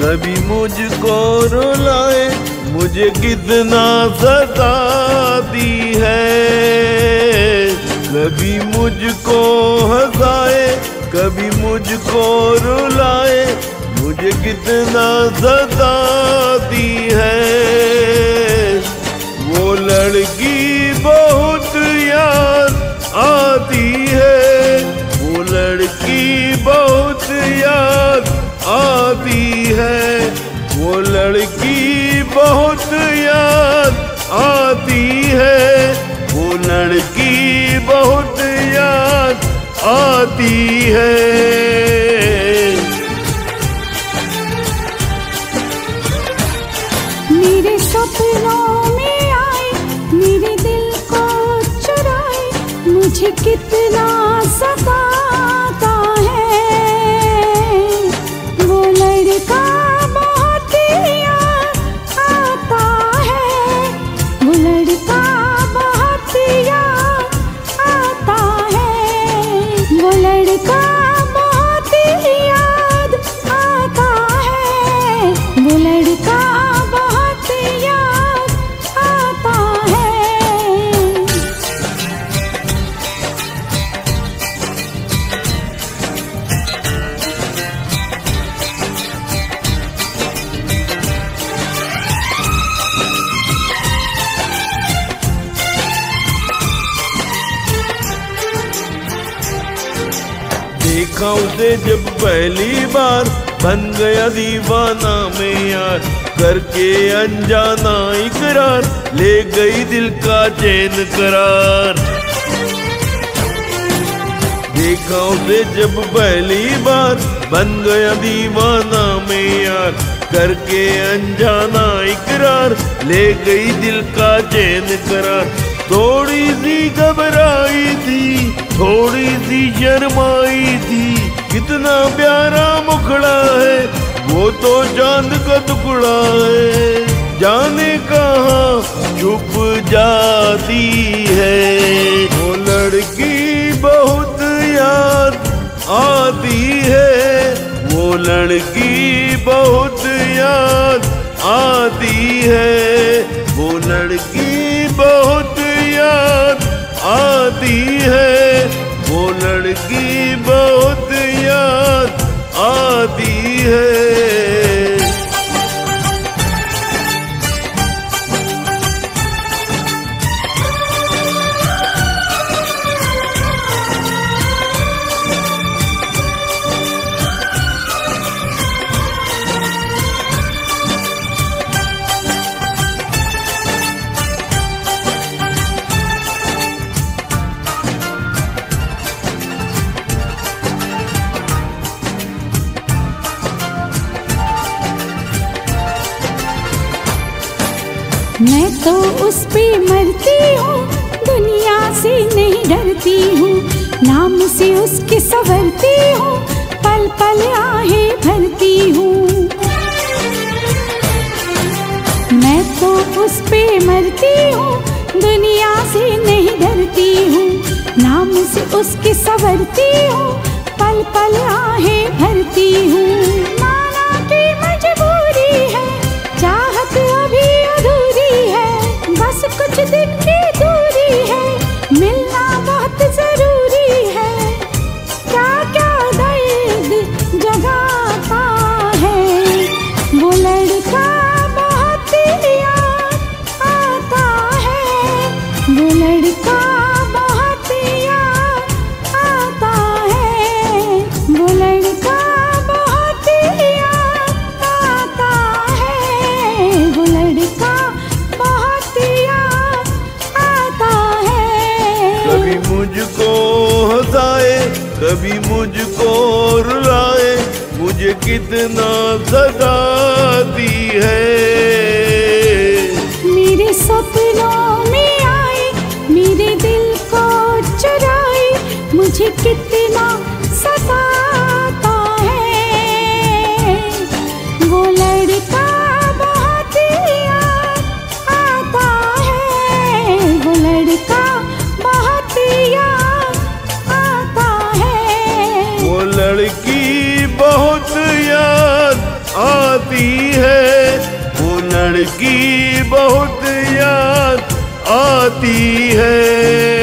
कभी मुझको रुलाए, मुझे कितना सताती है। कभी मुझको हंसाए, कभी मुझको रुलाए, मुझे कितना सताती है। वो लड़की बहुत याद आती है, वो लड़की बहुत याद आती है, वो लड़की बहुत याद आती है, वो लड़की बहुत याद आती है। मेरे सपनों में आए, मेरे दिल को चुराए, मुझे कितना सताता है। वो लड़का बहुत याद आता है, वो लड़का बहुत याद आता है, वो लड़का बहुत याद आता है, वो लड़का बहुत याद आता है। देखा उसे जब पहली बार, बन गया दीवाना मैं यार, करके अनजाना इकरार, ले गई दिल का चैन करार। देखा उसे जब पहली बार, बन गया दीवाना मैं यार, करके अनजाना इकरार, ले गई दिल का चैन करार। थोड़ी सी घबराई थी, थोड़ी सी शर्माई थी, कितना प्यारा मुखड़ा है, वो तो चांद का टुकड़ा है। जाने कहाँ छुप जाती है, वो लड़की बहुत याद आती है, वो लड़की बहुत याद आती है, वो लड़की बहुत याद आती है, वो लड़की बहुत याद आती है। मैं तो उस पे मरती हूँ, दुनिया से नहीं डरती हूँ, नाम से उसके संवरती हूँ, पल पल आहें भरती हूँ। मैं तो उस पे मरती हूँ, दुनिया से नहीं डरती हूँ, नाम से उसके संवरती हूँ, पल पल आहें भरती हूँ। माना की मजबूरी है, चाहत अभी अधूरी है, बस कुछ दिन की दूरी है, मिलना बहुत जरूरी है। क्या क्या दर्द जगाता है, वो लड़का बहुत याद आता है, वो लड़का बहुत याद आता है, वो लड़का बहुत याद आता है, वो लड़का बहुत याद आता है। कभी मुझको हंसाए, कभी मुझको रुलाए, मुझे कितना सताती है। मेरे सपनों में आए, मेरे दिल को चुराए, मुझे कितना सताता है। वो लड़का बहुत याद आता है, वो लड़का बहुत याद आता है, वो लड़की बहुत याद आती है, वो लड़की बहुत याद आती है।